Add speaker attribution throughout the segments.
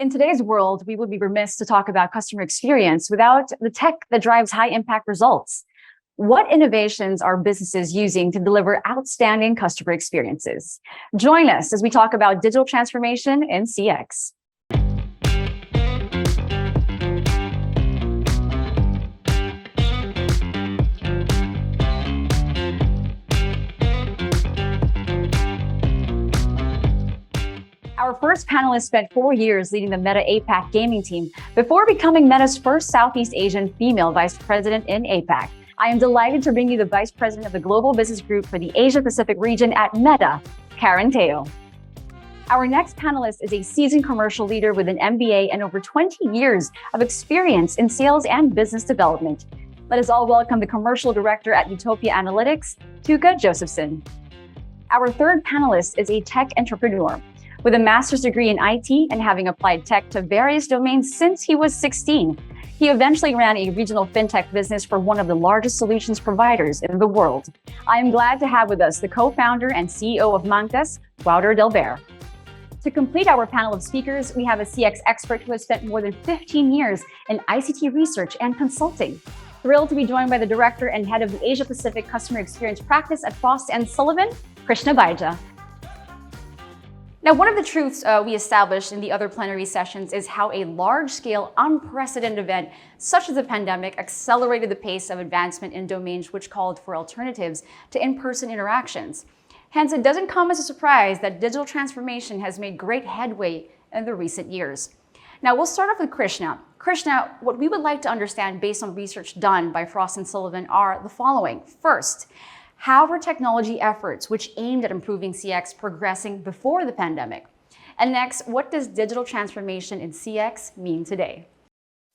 Speaker 1: In today's world, we would be remiss to talk about customer experience without the tech that drives high impact results. What innovations are businesses using to deliver outstanding customer experiences? Join us as we talk about digital transformation in CX. Our first panelist spent 4 years leading the Meta APAC gaming team before becoming Meta's first Southeast Asian female vice president in APAC. I am delighted to bring you the vice president of the Global Business Group for the Asia Pacific region at Meta, Karen Teo. Our next panelist is a seasoned commercial leader with an MBA and over 20 years of experience in sales and business development. Let us all welcome the commercial director at Utopia Analytics, Tuukka Josefsson. Our third panelist is a tech entrepreneur with a master's degree in IT and having applied tech to various domains since he was 16. He eventually ran a regional fintech business for one of the largest solutions providers in the world. I am glad to have with us the co-founder and CEO of Mangtas, Wouter Delbaere. To complete our panel of speakers, we have a CX expert who has spent more than 15 years in ICT research and consulting. Thrilled to be joined by the director and head of the Asia Pacific Customer Experience Practice at Frost & Sullivan, Krishna Baidya. Now, one of the truths we established in the other plenary sessions is how a large-scale, unprecedented event, such as the pandemic, accelerated the pace of advancement in domains which called for alternatives to in-person interactions. Hence, it doesn't come as a surprise that digital transformation has made great headway in the recent years. Now, we'll start off with Krishna. Krishna, what we would like to understand based on research done by Frost & Sullivan are the following. First, how were technology efforts which aimed at improving CX progressing before the pandemic? And next, what does digital transformation in CX mean today?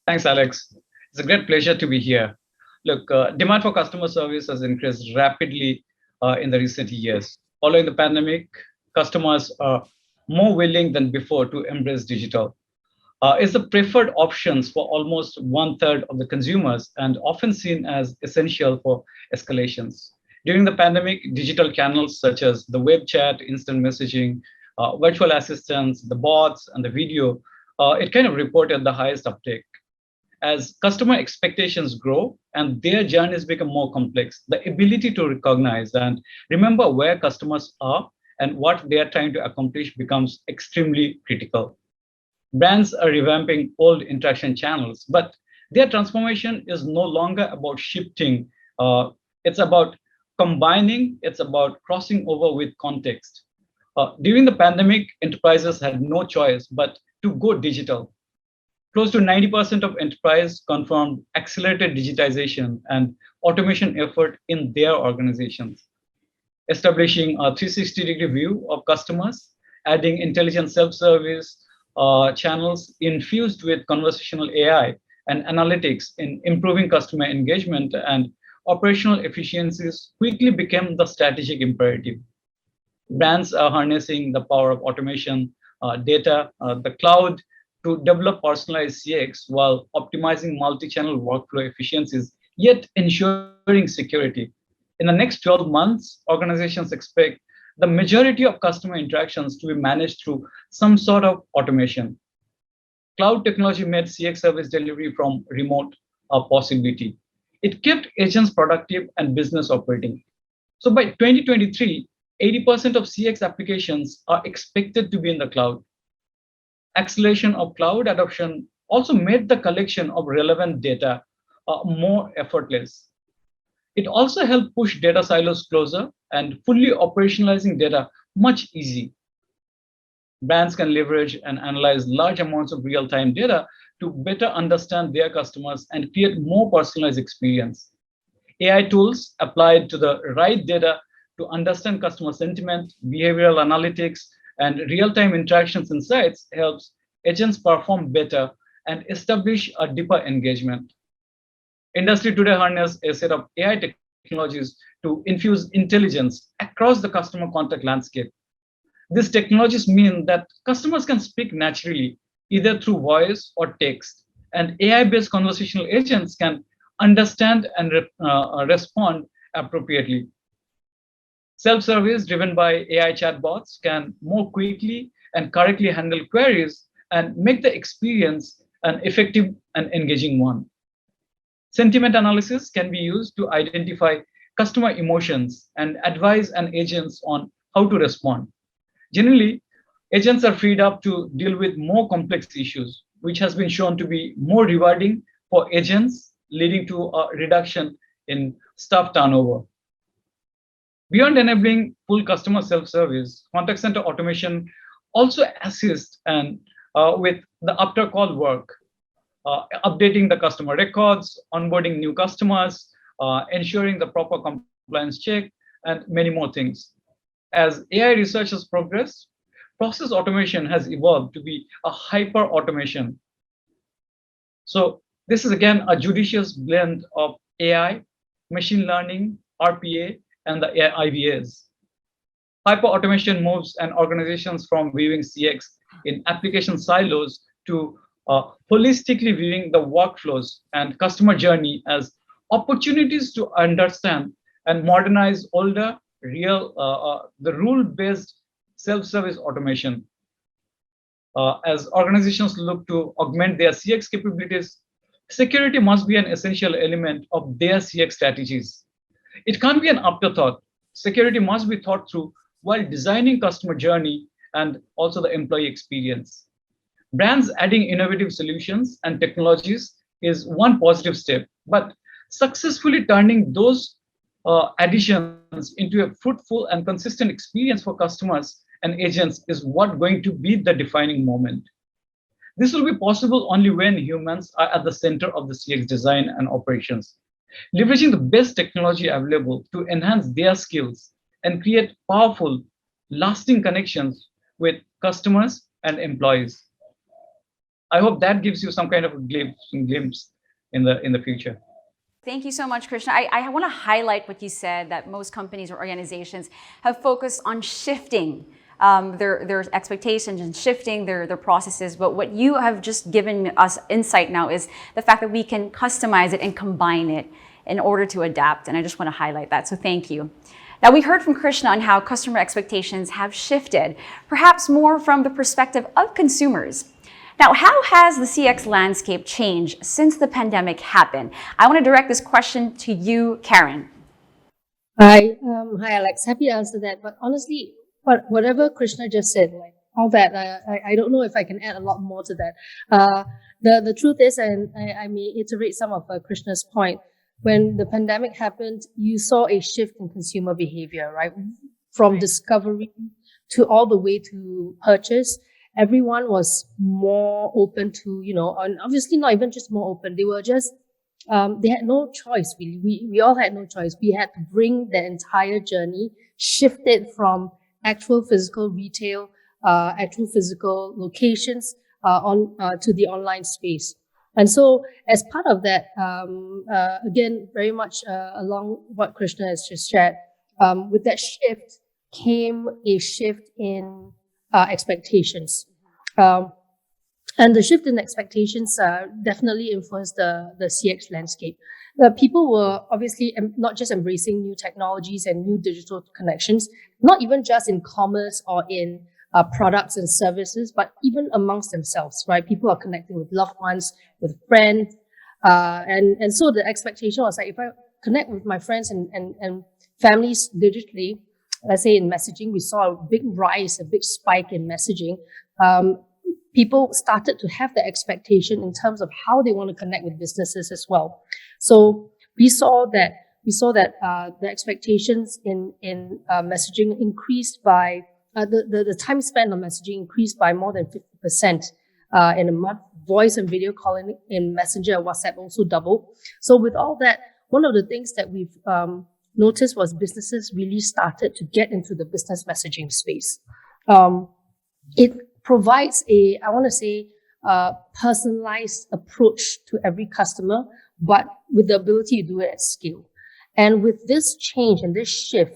Speaker 2: Thanks, Alex. It's a great pleasure to be here. Look, demand for customer service has increased rapidly in the recent years. Following the pandemic, customers are more willing than before to embrace digital. It's the preferred options for almost 1/3 of the consumers and often seen as essential for escalations. During the pandemic, digital channels such as the web chat, instant messaging, virtual assistants, the bots, and the video, it kind of reported the highest uptake. As customer expectations grow and their journeys become more complex, the ability to recognize and remember where customers are and what they are trying to accomplish becomes extremely critical. Brands are revamping old interaction channels, but their transformation is no longer about shifting. It's about combining, it's about crossing over with context. During the pandemic, enterprises had no choice but to go digital. Close to 90% of enterprise confirmed accelerated digitization and automation effort in their organizations. Establishing a 360-degree view of customers, adding intelligent self-service channels infused with conversational AI and analytics in improving customer engagement and operational efficiencies quickly became the strategic imperative. Brands are harnessing the power of automation, data, the cloud to develop personalized CX while optimizing multi-channel workflow efficiencies, yet ensuring security. In the next 12 months, organizations expect the majority of customer interactions to be managed through some sort of automation. Cloud technology made CX service delivery from remote a possibility. It kept agents productive and business operating. So by 2023, 80% of CX applications are expected to be in the cloud. Acceleration of cloud adoption also made the collection of relevant data more effortless. It also helped push data silos closer and fully operationalizing data much easier. Brands can leverage and analyze large amounts of real-time data to better understand their customers and create more personalized experience. AI tools applied to the right data to understand customer sentiment, behavioral analytics, and real-time interactions insights helps agents perform better and establish a deeper engagement. Industry today harness a set of AI technologies to infuse intelligence across the customer contact landscape. These technologies mean that customers can speak naturally, either through voice or text, and AI-based conversational agents can understand and respond appropriately. Self-service driven by AI chatbots can more quickly and correctly handle queries and make the experience an effective and engaging one. Sentiment analysis can be used to identify customer emotions and advise an agents on how to respond. Generally, agents are freed up to deal with more complex issues, which has been shown to be more rewarding for agents, leading to a reduction in staff turnover. Beyond enabling full customer self-service, contact center automation also assists and with the after-call work, updating the customer records, onboarding new customers, ensuring the proper compliance check, and many more things. As AI research has progressed, process automation has evolved to be a hyper automation. So this is again a judicious blend of AI, machine learning, RPA, and the IVAs. Hyper automation moves an organizations from viewing CX in application silos to holistically viewing the workflows and customer journey as opportunities to understand and modernize older, the rule-based self-service automation. As organizations look to augment their CX capabilities, security must be an essential element of their CX strategies. It can't be an afterthought. Security must be thought through while designing customer journey and also the employee experience. Brands adding innovative solutions and technologies is one positive step, but successfully turning those additions into a fruitful and consistent experience for customers and agents is what going to be the defining moment. This will be possible only when humans are at the center of the CX design and operations, leveraging the best technology available to enhance their skills and create powerful, lasting connections with customers and employees. I hope that gives you some kind of a glimpse in the future.
Speaker 1: Thank you so much, Krishna. I want to highlight what you said, that most companies or organizations have focused on shifting their expectations and shifting their processes. But what you have just given us insight now is the fact that we can customize it and combine it in order to adapt. And I just want to highlight that. So thank you. Now, we heard from Krishna on how customer expectations have shifted, perhaps more from the perspective of consumers. Now, how has the CX landscape changed since the pandemic happened? I want to direct this question to you, Karen.
Speaker 3: Hi, Alex. Happy to answer that. But honestly, whatever Krishna just said, like all that, I don't know if I can add a lot more to that. The truth is, and I may iterate some of Krishna's point, when the pandemic happened, you saw a shift in consumer behavior, right? From discovery to all the way to purchase. Everyone was more open to, and obviously not even just more open. They were just, they had no choice, really. We all had no choice. We had to bring the entire journey, shift it from actual physical retail, actual physical locations to the online space. And so as part of that, again, very much along what Krishna has just shared, with that shift came a shift in expectations. And the shift in expectations definitely influenced the CX landscape. People were obviously not just embracing new technologies and new digital connections, not even just in commerce or in products and services, but even amongst themselves, right? People are connecting with loved ones, with friends. And so the expectation was like, if I connect with my friends and families digitally, let's say in messaging, we saw a big rise, a big spike in messaging. People started to have the expectation in terms of how they want to connect with businesses as well. So we saw that the expectations in messaging increased by the time spent on messaging increased by more than 50% in a month. Voice and video calling in Messenger and WhatsApp also doubled. So with all that, one of the things that we've noticed was businesses really started to get into the business messaging space. It provides personalized approach to every customer, but with the ability to do it at scale. And with this change and this shift,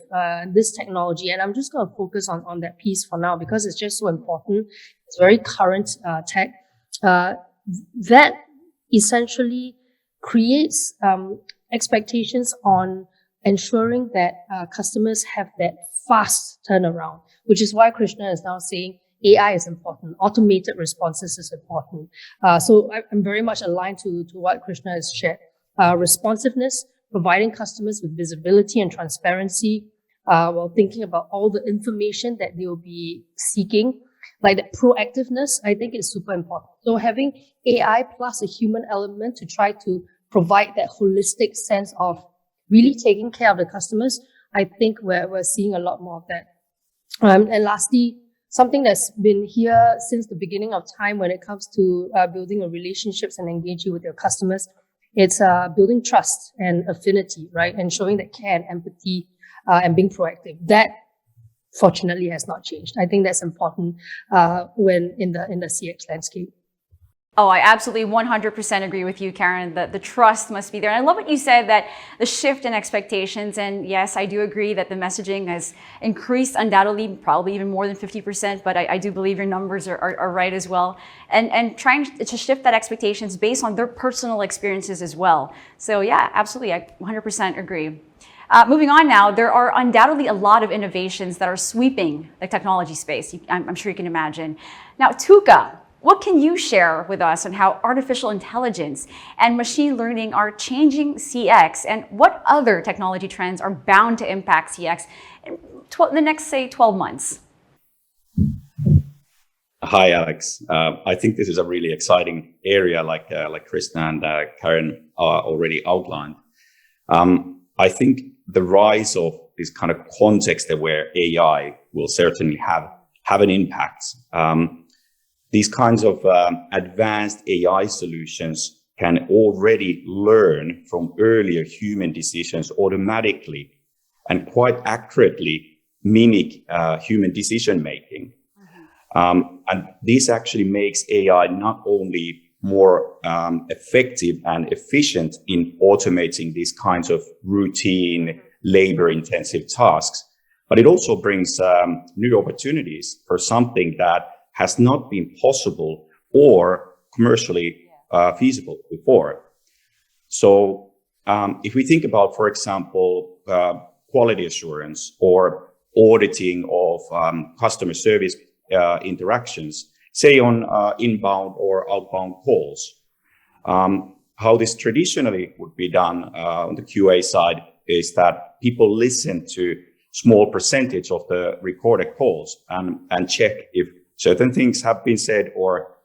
Speaker 3: this technology, and I'm just going to focus on that piece for now because it's just so important. It's very current tech. That essentially creates expectations on ensuring that customers have that fast turnaround, which is why Krishna is now saying AI is important. Automated responses is important. So I'm very much aligned to what Krishna has shared. Responsiveness, providing customers with visibility and transparency, while thinking about all the information that they will be seeking. Like the proactiveness, I think is super important. So having AI plus a human element to try to provide that holistic sense of really taking care of the customers, I think we're seeing a lot more of that. And lastly, something that's been here since the beginning of time when it comes to building relationships and engaging with your customers, it's building trust and affinity, right? And showing that care and empathy and being proactive. That fortunately has not changed. I think that's important when in the CX landscape.
Speaker 1: Oh, I absolutely 100% agree with you, Karen. The trust must be there. And I love what you said, that the shift in expectations. And yes, I do agree that the messaging has increased undoubtedly, probably even more than 50%, but I do believe your numbers are right as well. And trying to shift that expectations based on their personal experiences as well. So yeah, absolutely, I 100% agree. Moving on now, there are undoubtedly a lot of innovations that are sweeping the technology space. I'm sure you can imagine. Now, Tuukka, what can you share with us on how artificial intelligence and machine learning are changing CX, and what other technology trends are bound to impact CX in the next, say, 12 months?
Speaker 4: Hi, Alex. I think this is a really exciting area, like Krishna and Karen already outlined. I think the rise of this kind of context-aware AI will certainly have an impact. These kinds of advanced AI solutions can already learn from earlier human decisions automatically and quite accurately mimic human decision making. And this actually makes AI not only more effective and efficient in automating these kinds of routine, labor-intensive tasks, but it also brings new opportunities for something that has not been possible or commercially feasible before. So if we think about, for example, quality assurance or auditing of customer service interactions, say on inbound or outbound calls, how this traditionally would be done on the QA side is that people listen to small percentage of the recorded calls and check if certain things have been said or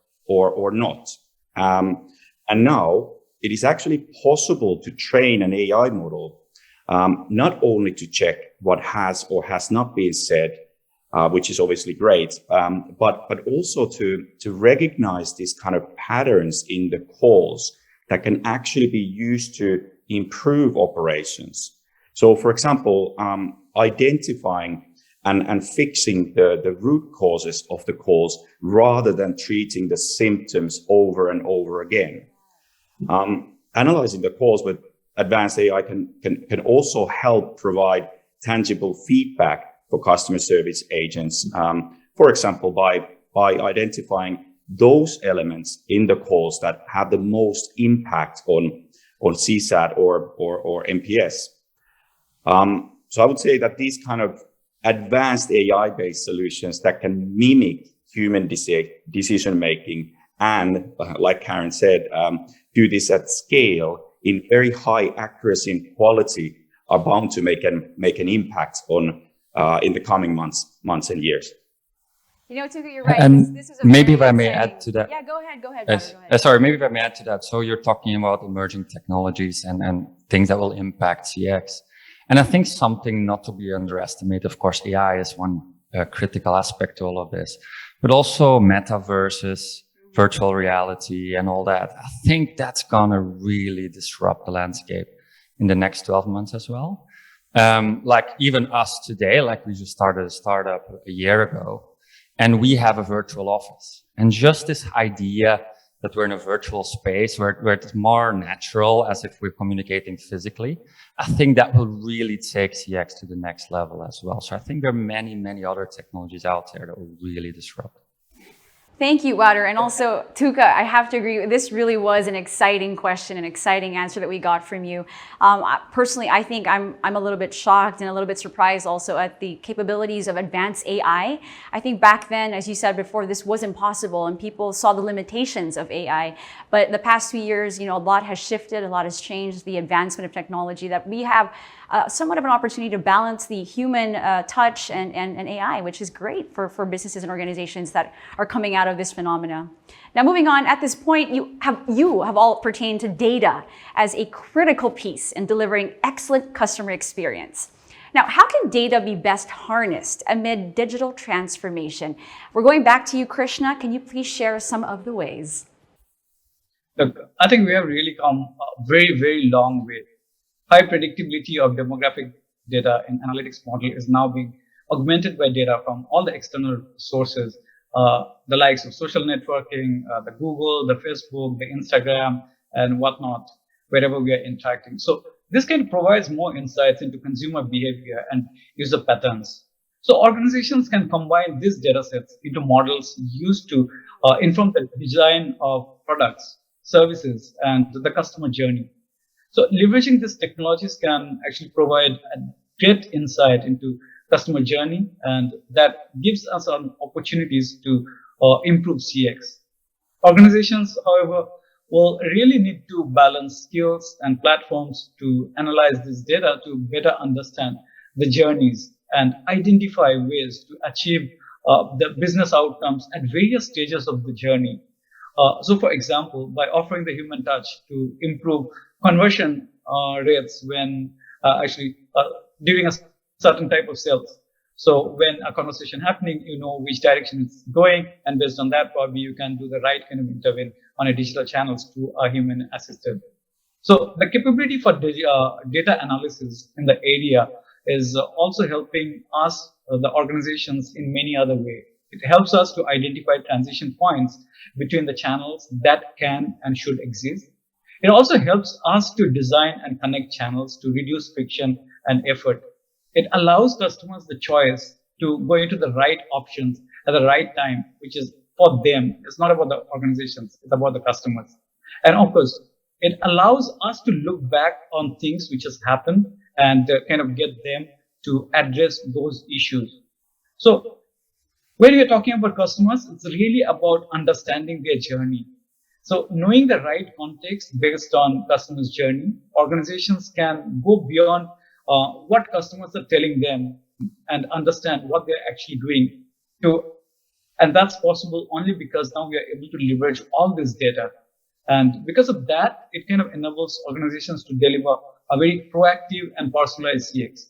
Speaker 4: not. And now it is actually possible to train an AI model, not only to check what has or has not been said, which is obviously great, but also to recognize these kind of patterns in the calls that can actually be used to improve operations. So, for example, identifying and fixing the root causes of the calls rather than treating the symptoms over and over again. Analyzing the calls with advanced AI can also help provide tangible feedback for customer service agents, for example, by identifying those elements in the calls that have the most impact on CSAT or NPS. So I would say that these kind of advanced AI-based solutions that can mimic human decision making and, like Karen said, do this at scale in very high accuracy and quality are bound to make an impact on in the coming months and years.
Speaker 1: You know, Tuukka, you're right.
Speaker 5: And
Speaker 1: this is a
Speaker 5: maybe if
Speaker 1: very
Speaker 5: I may
Speaker 1: exciting...
Speaker 5: add to that.
Speaker 1: Yeah, go ahead.
Speaker 5: Yes.
Speaker 1: Go ahead.
Speaker 5: Sorry, maybe if I may add to that. So you're talking about emerging technologies and things that will impact CX. And I think something not to be underestimated, of course, AI is one critical aspect to all of this, but also metaverses, virtual reality and all that. I think that's going to really disrupt the landscape in the next 12 months as well. Like even us today, like we just started a startup a year ago, and we have a virtual office. And just this idea that we're in a virtual space where it's more natural as if we're communicating physically, I think that will really take CX to the next level as well. So I think there are many, many other technologies out there that will really disrupt.
Speaker 1: Thank you, Wouter. And also, Tuukka, I have to agree, this really was an exciting question, an exciting answer that we got from you. Personally, I think I'm a little bit shocked and a little bit surprised also at the capabilities of advanced AI. I think back then, as you said before, this was impossible and people saw the limitations of AI. But the past 2 years, a lot has shifted, a lot has changed, the advancement of technology, that we have somewhat of an opportunity to balance the human touch and AI, which is great for businesses and organizations that are coming out of this phenomena. Now, moving on, at this point, you have all pertained to data as a critical piece in delivering excellent customer experience. Now, how can data be best harnessed amid digital transformation? We're going back to you, Krishna. Can you please share some of the ways?
Speaker 2: Look, I think we have really come a very, very long way. High predictability of demographic data in analytics model is now being augmented by data from all the external sources, the likes of social networking, the Google, the Facebook, the Instagram, and whatnot, wherever we are interacting. So this can provide more insights into consumer behavior and user patterns. So organizations can combine these data sets into models used to inform the design of products, services, and the customer journey. So leveraging these technologies can actually provide a great insight into customer journey, and that gives us opportunities to improve CX. Organizations, however, will really need to balance skills and platforms to analyze this data to better understand the journeys and identify ways to achieve the business outcomes at various stages of the journey. So, for example, by offering the human touch to improve conversion rates when during a certain type of sales. So when a conversation happening, you know which direction it's going, and based on that, probably you can do the right kind of intervene on a digital channels to a human assistant. So the capability for data analysis in the area is also helping us, the organizations, in many other ways. It helps us to identify transition points between the channels that can and should exist. It also helps us to design and connect channels to reduce friction and effort. It allows customers the choice to go into the right options at the right time, which is for them. It's not about the organizations, it's about the customers. And of course, it allows us to look back on things which has happened and kind of get them to address those issues. So when you're talking about customers, it's really about understanding their journey. So knowing the right context based on customers' journey, organizations can go beyond what customers are telling them and understand what they're actually doing. And that's possible only because now we are able to leverage all this data. And because of that, it kind of enables organizations to deliver a very proactive and personalized CX.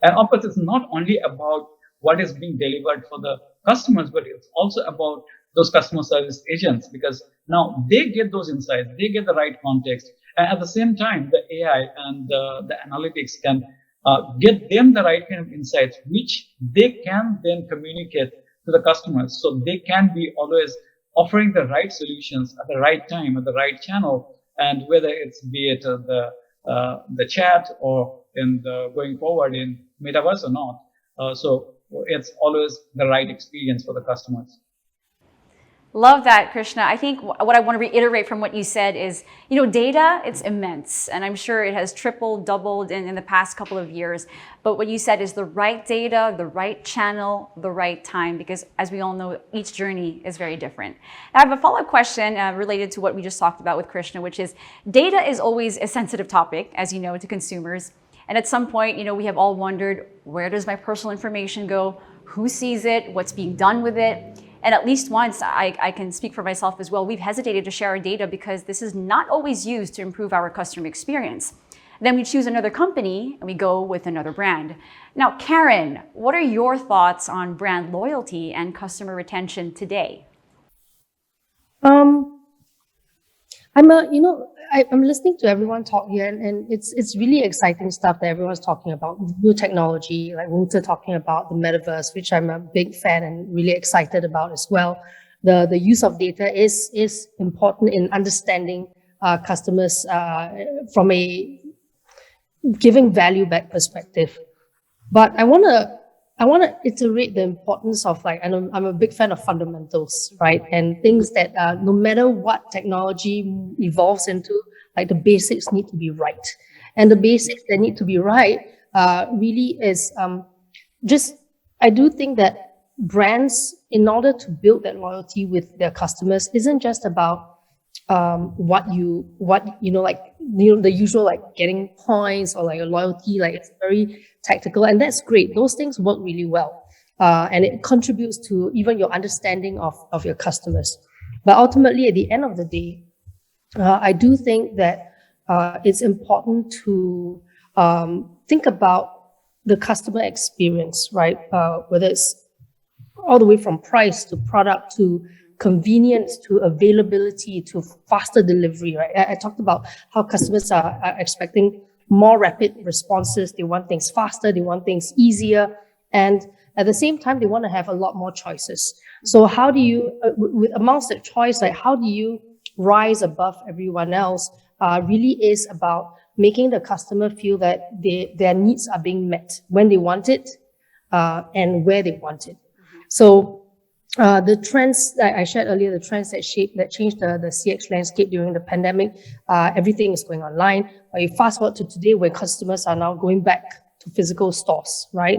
Speaker 2: And of course, it's not only about what is being delivered for the customers, but it's also about those customer service agents, because now they get those insights, they get the right context. And at the same time, the AI and the analytics can get them the right kind of insights, which they can then communicate to the customers. So they can be always offering the right solutions at the right time, at the right channel, and whether it's be it the chat or in going forward in metaverse or not. So it's always the right experience for the customers.
Speaker 1: Love that, Krishna. I think what I want to reiterate from what you said is, data, it's immense. And I'm sure it has tripled, doubled in the past couple of years. But what you said is the right data, the right channel, the right time, because as we all know, each journey is very different. Now, I have a follow-up question related to what we just talked about with Krishna, which is data is always a sensitive topic, as you know, to consumers. And at some point, we have all wondered, where does my personal information go? Who sees it? What's being done with it? And at least once, I can speak for myself as well, we've hesitated to share our data because this is not always used to improve our customer experience. Then we choose another company and we go with another brand. Now, Karen, what are your thoughts on brand loyalty and customer retention today?
Speaker 3: I'm listening to everyone talk here, and it's really exciting stuff that everyone's talking about. New technology, like Wouter talking about the metaverse, which I'm a big fan and really excited about as well. The use of data is important in understanding customers from a giving value back perspective. But I want to I want to iterate the importance of and I'm a big fan of fundamentals, right? And things that no matter what technology evolves into, like the basics need to be right. And the basics that need to be right really is I do think that brands, in order to build that loyalty with their customers, isn't just about the usual like getting points or like a loyalty, like it's very tactical, and that's great. Those things work really well, and it contributes to even your understanding of your customers. But ultimately, at the end of the day, I do think that it's important to think about the customer experience, right? Whether it's all the way from price to product to convenience to availability to faster delivery, right? I talked about how customers are expecting more rapid responses. They want things faster, they want things easier, and at the same time, they want to have a lot more choices. So how do you, amongst that choice, like how do you rise above everyone else? Really is about making the customer feel that their needs are being met when they want it and where they want it. So the trends that I shared earlier, the trends that changed the CX landscape during the pandemic, everything is going online. You fast forward to today, where customers are now going back to physical stores, right?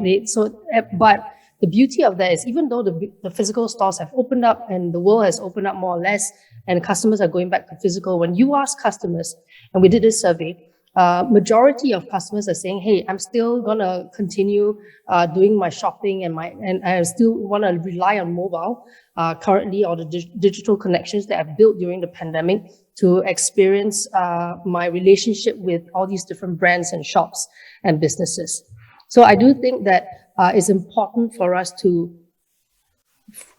Speaker 3: But the beauty of that is, even though the physical stores have opened up and the world has opened up more or less, and customers are going back to physical, when you ask customers, and we did this survey, majority of customers are saying, hey, I'm still gonna continue doing my shopping and I still want to rely on mobile currently, or the digital connections that I've built during the pandemic to experience my relationship with all these different brands and shops and businesses. So I do think that it's important for us to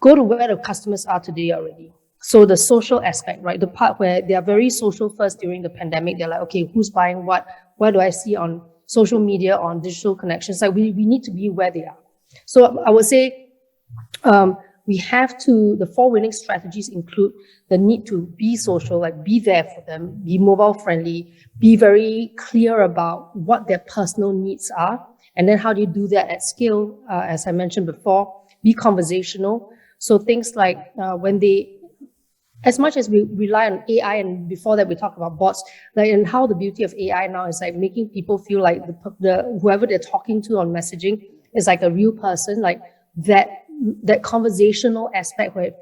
Speaker 3: go to where the customers are today already. So the social aspect, right? The part where they are very social first during the pandemic. They're like, okay, who's buying what? Where do I see on social media, on digital connections? Like we need to be where they are. So I would say we have to, the 4 winning strategies include the need to be social, like be there for them, be mobile friendly, be very clear about what their personal needs are. And then how do you do that at scale? As I mentioned before, be conversational. So things like as much as we rely on AI, and before that we talk about bots, like, and how the beauty of AI now is like making people feel like the whoever they're talking to on messaging is like a real person, like that conversational aspect where it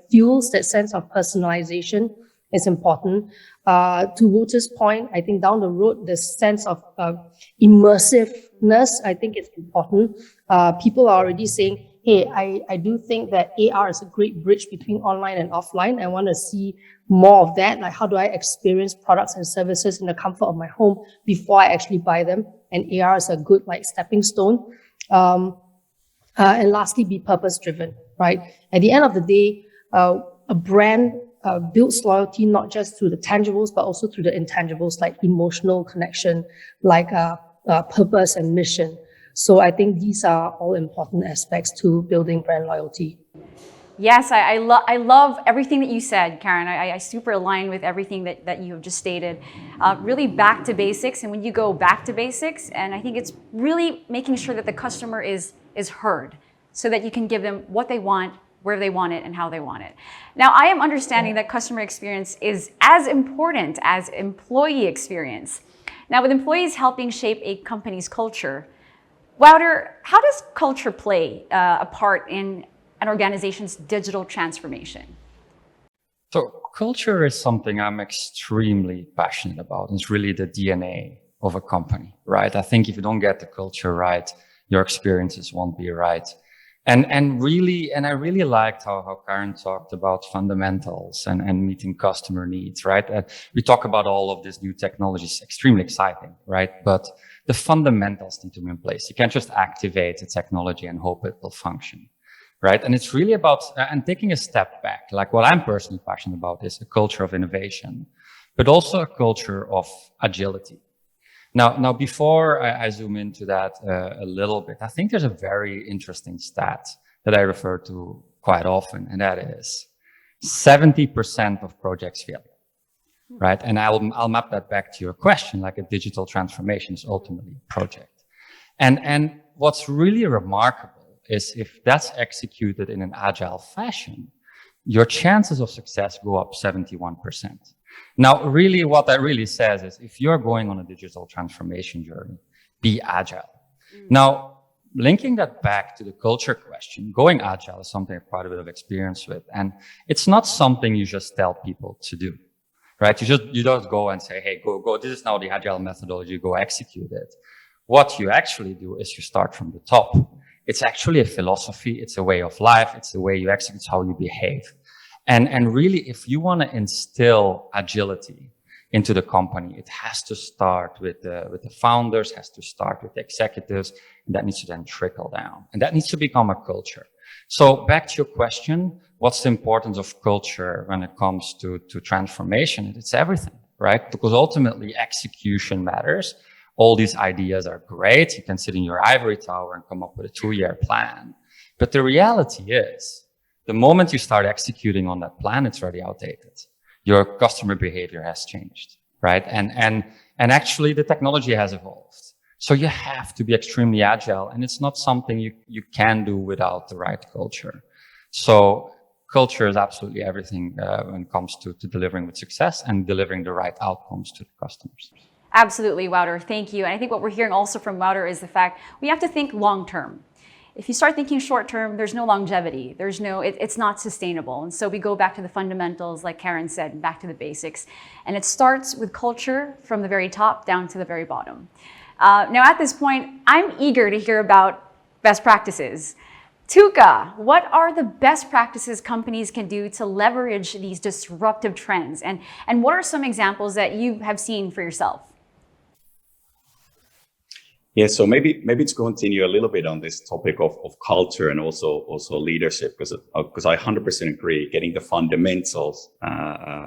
Speaker 3: fuels that sense of personalization is important. To Wouter's point, I think down the road, the sense of immersiveness, I think it's important. People are already saying, hey, I do think that AR is a great bridge between online and offline. I want to see more of that. Like, how do I experience products and services in the comfort of my home before I actually buy them? And AR is a good like stepping stone. And lastly, be purpose-driven, right? At the end of the day, a brand builds loyalty not just through the tangibles, but also through the intangibles, like emotional connection, like purpose and mission. So I think these are all important aspects to building brand loyalty.
Speaker 1: Yes, I love everything that you said, Karen. I super align with everything that you have just stated. Really back to basics, and when you go back to basics, and I think it's really making sure that the customer is heard, so that you can give them what they want, where they want it, and how they want it. Now, I am understanding that customer experience is as important as employee experience. Now, with employees helping shape a company's culture, Wouter, how does culture play a part in an organization's digital transformation?
Speaker 5: So culture is something I'm extremely passionate about. It's really the DNA of a company, right? I think if you don't get the culture right, your experiences won't be right. And I really liked how Karen talked about fundamentals and meeting customer needs, right? We talk about all of this new technology, it's extremely exciting, right? But the fundamentals need to be in place. You can't just activate the technology and hope it will function, right? And it's really about, and taking a step back, like what I'm personally passionate about is a culture of innovation, but also a culture of agility. Now, before I zoom into that a little bit, I think there's a very interesting stat that I refer to quite often, and that is 70% of projects fail, right? And I'll map that back to your question, like a digital transformation is ultimately a project. And what's really remarkable is if that's executed in an agile fashion, your chances of success go up 71%. Now, really, what that really says is if you're going on a digital transformation journey, be agile. Now, linking that back to the culture question, going agile is something I have quite a bit of experience with. And it's not something you just tell people to do, right? You don't go and say, hey, go, this is now the agile methodology, go execute it. What you actually do is you start from the top. It's actually a philosophy. It's a way of life. It's the way you execute, it's how you behave. And really, if you want to instill agility into the company, it has to start with the founders, has to start with the executives, and that needs to then trickle down. And that needs to become a culture. So back to your question, what's the importance of culture when it comes to transformation? It's everything, right? Because ultimately execution matters. All these ideas are great. You can sit in your ivory tower and come up with a 2-year plan. But the reality is, the moment you start executing on that plan, it's already outdated. Your customer behavior has changed, right? And actually the technology has evolved. So you have to be extremely agile, and it's not something you can do without the right culture. So culture is absolutely everything when it comes to delivering with success and delivering the right outcomes to the customers.
Speaker 1: Absolutely, Wouter. Thank you. And I think what we're hearing also from Wouter is the fact we have to think long term. If you start thinking short term, there's no longevity. It's not sustainable. And so we go back to the fundamentals, like Karen said, back to the basics. And it starts with culture from the very top down to the very bottom. Now, at this point, I'm eager to hear about best practices. Tuukka, what are the best practices companies can do to leverage these disruptive trends? And what are some examples that you have seen for yourself?
Speaker 4: Yeah, so maybe to continue a little bit on this topic of culture and also leadership, because I 100% agree, getting the fundamentals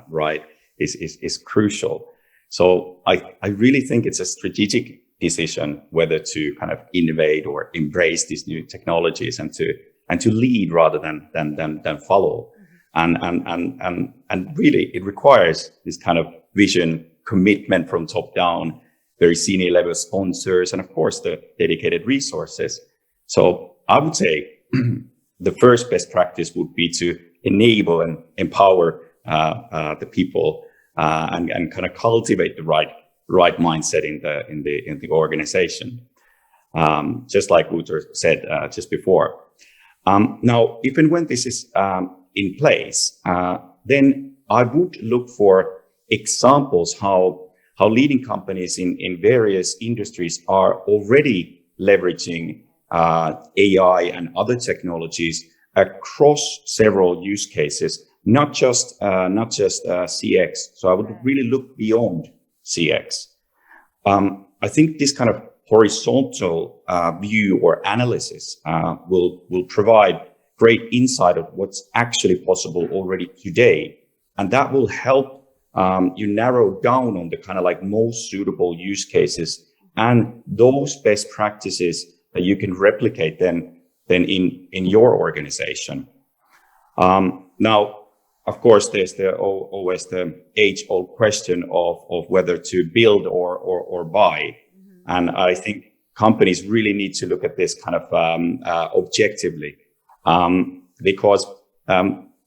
Speaker 4: right is crucial. So I really think it's a strategic decision whether to kind of innovate or embrace these new technologies and to lead rather than follow. And really it requires this kind of vision, commitment from top down, very senior level sponsors, and of course the dedicated resources. So I would say the first best practice would be to enable and empower the people and kind of cultivate the right mindset in the organization. Just like Wouter said just before. Now, if and when this is in place, then I would look for examples how leading companies in various industries are already leveraging AI and other technologies across several use cases, not just CX. So I would really look beyond CX. I think this kind of horizontal view or analysis will provide great insight of what's actually possible already today, and that will help you narrow down on the kind of like most suitable use cases and those best practices that you can replicate then in your organization. Now, of course, there's always the age-old question of whether to build or buy. Mm-hmm. And I think companies really need to look at this kind of objectively, because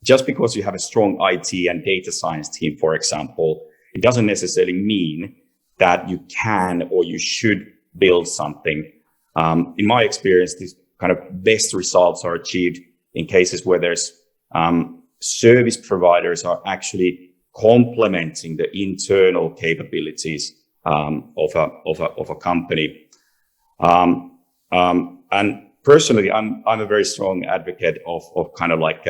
Speaker 4: just because you have a strong IT and data science team, for example, it doesn't necessarily mean that you can or you should build something. In my experience, these kind of best results are achieved in cases where there's service providers are actually complementing the internal capabilities of a company. And personally, I'm a very strong advocate of kind of like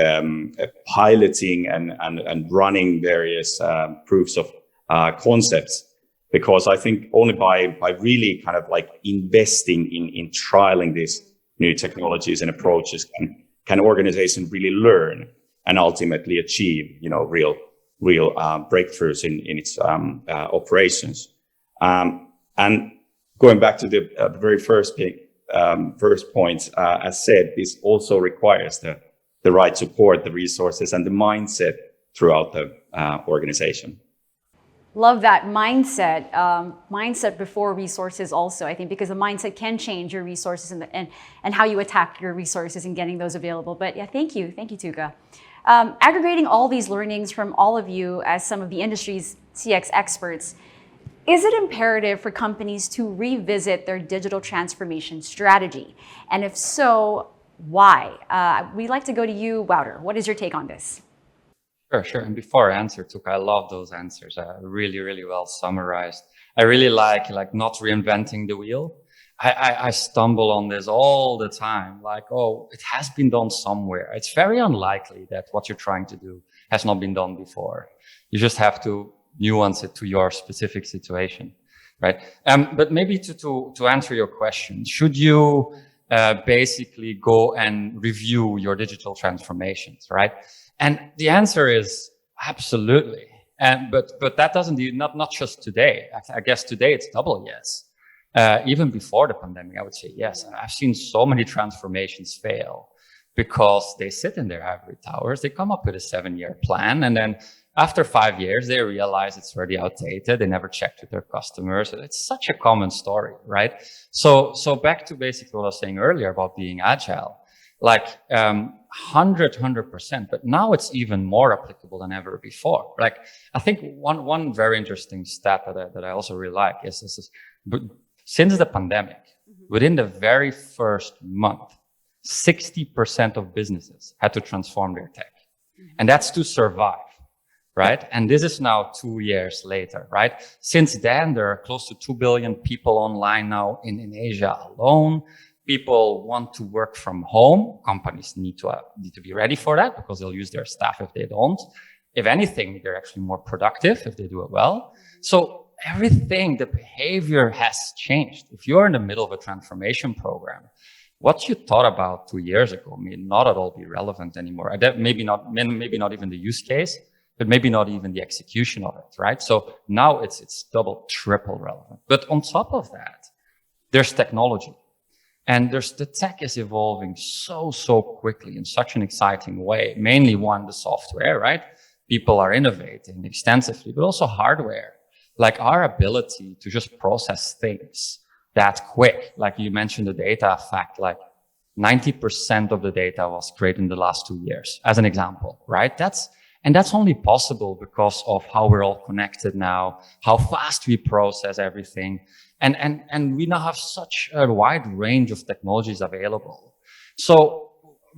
Speaker 4: piloting and running various proofs of concepts, because I think only by really kind of like investing in trialing these new technologies and approaches can organizations really learn and ultimately achieve real breakthroughs in its operations. And going back to the very first point, as said, this also requires the right support, the resources, and the mindset throughout the organization.
Speaker 1: Love that mindset. Mindset before resources also, I think, because the mindset can change your resources and how you attack your resources and getting those available. But yeah, thank you, Tuukka. Aggregating all these learnings from all of you as some of the industry's CX experts, is it imperative for companies to revisit their digital transformation strategy? And if so, why? We'd like to go to you, Wouter. What is your take on this?
Speaker 5: Sure. And before I answer, Tuukka, I love those answers. Really, really well summarized. I really like not reinventing the wheel. I stumble on this all the time. Like, oh, it has been done somewhere. It's very unlikely that what you're trying to do has not been done before. You just have to nuance it to your specific situation, right? But maybe to answer your question, should you basically go and review your digital transformations, right? And the answer is absolutely. But that doesn't not just today. I guess today it's double yes. Even before the pandemic, I would say yes. I've seen so many transformations fail because they sit in their ivory towers. They come up with a 7-year plan, and then after 5 years, they realize it's already outdated. They never checked with their customers. It's such a common story, right? So back to basically what I was saying earlier about being agile. Like 100%, but now it's even more applicable than ever before. Like I think one very interesting stat that I also really like is since the pandemic, within the very first month, 60% of businesses had to transform their tech, and that's to survive, right? And this is now 2 years later, right? Since then, there are close to 2 billion people online now in Asia alone. People want to work from home. Companies need to be ready for that because they'll use their staff if they don't. If anything, they're actually more productive if they do it well. So everything, the behavior has changed. If you're in the middle of a transformation program, what you thought about 2 years ago may not at all be relevant anymore. Maybe not even the use case, but maybe not even the execution of it, right? So now it's double, triple relevant. But on top of that, there's technology. And the tech is evolving so quickly in such an exciting way. Mainly the software, right? People are innovating extensively, but also hardware. Like our ability to just process things that quick. Like you mentioned the data fact, like 90% of the data was created in the last 2 years, as an example, right? That's only possible because of how we're all connected now, how fast we process everything. And we now have such a wide range of technologies available. So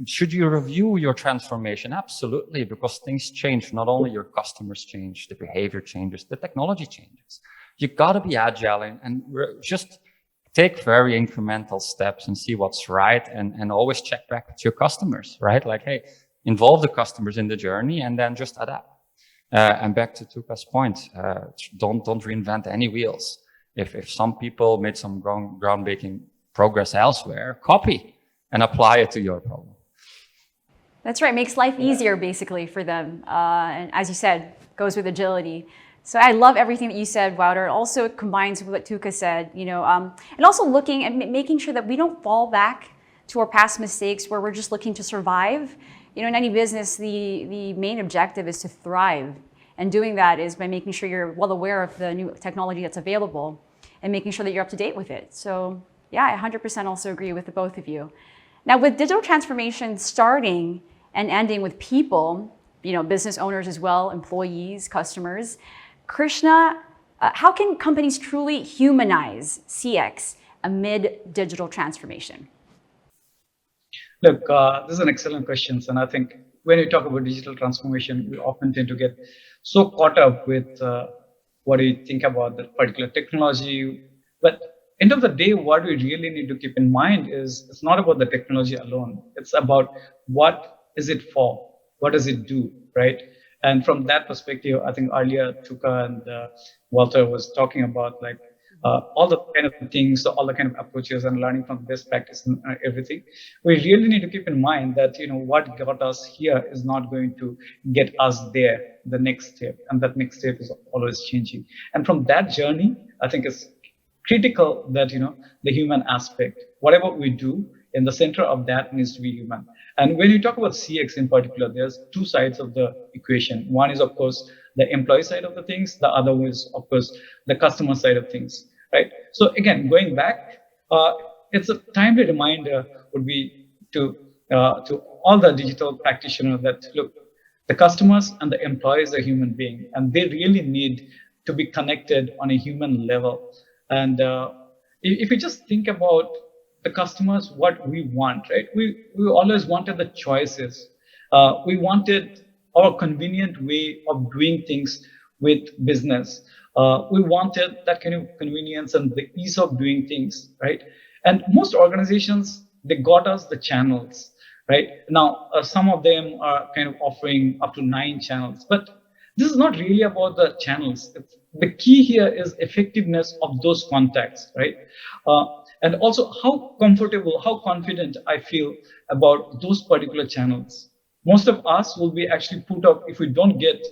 Speaker 5: should you review your transformation? Absolutely, because things change. Not only your customers change, the behavior changes, the technology changes. You got to be agile and just take very incremental steps and see what's right, and always check back with your customers, right? Like, hey, involve the customers in the journey and then just adapt. And back to Tuukka's point, don't reinvent any wheels. If some people made some groundbreaking progress elsewhere, copy and apply it to your problem.
Speaker 1: That's right. Makes life easier, basically, for them. And as you said, goes with agility. So I love everything that you said, Wouter. Also, it combines with what Tuukka said, and also looking and making sure that we don't fall back to our past mistakes where we're just looking to survive. In any business, the main objective is to thrive. And doing that is by making sure you're well aware of the new technology that's available and making sure that you're up to date with it. So yeah, I 100% also agree with the both of you. Now, with digital transformation starting and ending with people, business owners as well, employees, customers, Krishna, how can companies truly humanize CX amid digital transformation?
Speaker 2: Look, this is an excellent question. And I think when we talk about digital transformation, we often tend to get so caught up with what do you think about that particular technology. But end of the day, what we really need to keep in mind is it's not about the technology alone. It's about what is it for? What does it do, right? And from that perspective, I think earlier Tuukka and Wouter was talking about like all the kind of things, all the kind of approaches and learning from best practice and everything. We really need to keep in mind that, what got us here is not going to get us there, the next step. And that next step is always changing. And from that journey, I think it's critical that, the human aspect, whatever we do, in the center of that needs to be human. And when you talk about CX in particular, there's two sides of the equation. One is, of course, the employee side of the things. The other is, of course, the customer side of things, right? So again, going back, it's a timely reminder would be to all the digital practitioners that look, the customers and the employees are human beings, and they really need to be connected on a human level. And if you just think about the customers, what we want, right? We always wanted the choices. We wanted our convenient way of doing things with business. We wanted that kind of convenience and the ease of doing things, right? And most organizations, they got us the channels, right? Now, some of them are kind of offering up to 9 channels, but this is not really about the channels. The key here is effectiveness of those contacts, right? And also how comfortable, how confident I feel about those particular channels. Most of us will be actually put up if we don't get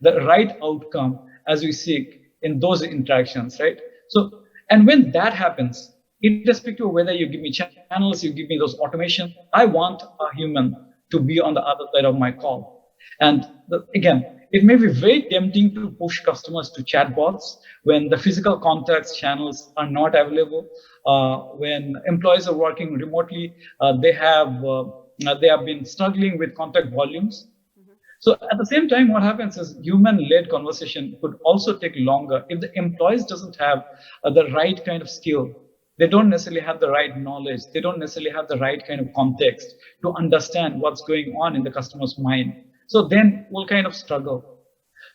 Speaker 2: the right outcome as we seek in those interactions, right? So, and when that happens, irrespective of whether you give me channels, you give me those automation, I want a human to be on the other side of my call. And again, it may be very tempting to push customers to chatbots when the physical contacts channels are not available. When employees are working remotely, they have been struggling with contact volumes. So at the same time, what happens is human-led conversation could also take longer if the employees doesn't have the right kind of skill. They don't necessarily have the right knowledge. They don't necessarily have the right kind of context to understand what's going on in the customer's mind. So then we'll kind of struggle.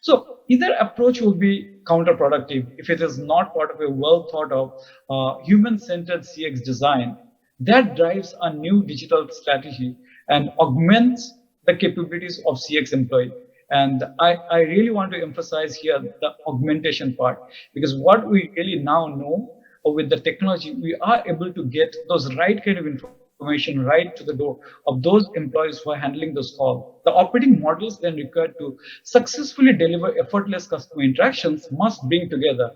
Speaker 2: So either approach will be counterproductive if it is not part of a well thought of human-centered CX design that drives a new digital strategy and augments the capabilities of CX employee. And I really want to emphasize here the augmentation part, because what we really now know with the technology, we are able to get those right kind of information right to the door of those employees who are handling those calls. The operating models then required to successfully deliver effortless customer interactions must bring together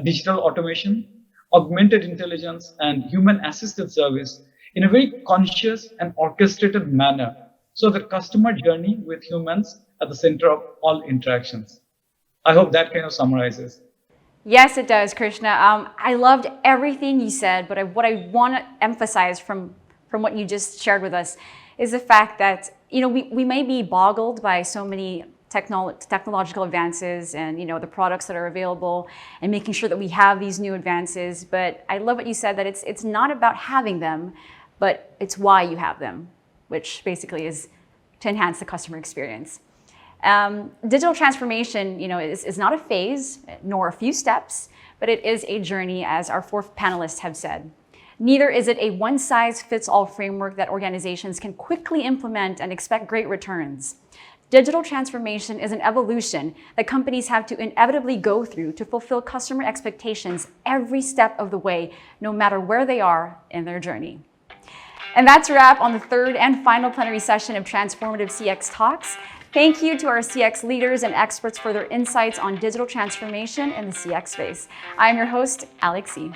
Speaker 2: digital automation, augmented intelligence, and human-assisted service in a very conscious and orchestrated manner, so the customer journey with humans at the center of all interactions. I hope that kind of summarizes.
Speaker 1: Yes, it does, Krishna. I loved everything you said, but what I want to emphasize from what you just shared with us is the fact that, we may be boggled by so many technological advances and, the products that are available and making sure that we have these new advances. But I love what you said, that it's not about having them, but it's why you have them, which basically is to enhance the customer experience. Digital transformation, is not a phase nor a few steps, but it is a journey, as our 4 panelists have said. Neither is it a one-size-fits-all framework that organizations can quickly implement and expect great returns. Digital transformation is an evolution that companies have to inevitably go through to fulfill customer expectations every step of the way, no matter where they are in their journey. And that's a wrap on the 3rd and final plenary session of Transformative CX Talks. Thank you to our CX leaders and experts for their insights on digital transformation in the CX space. I'm your host, Alex E.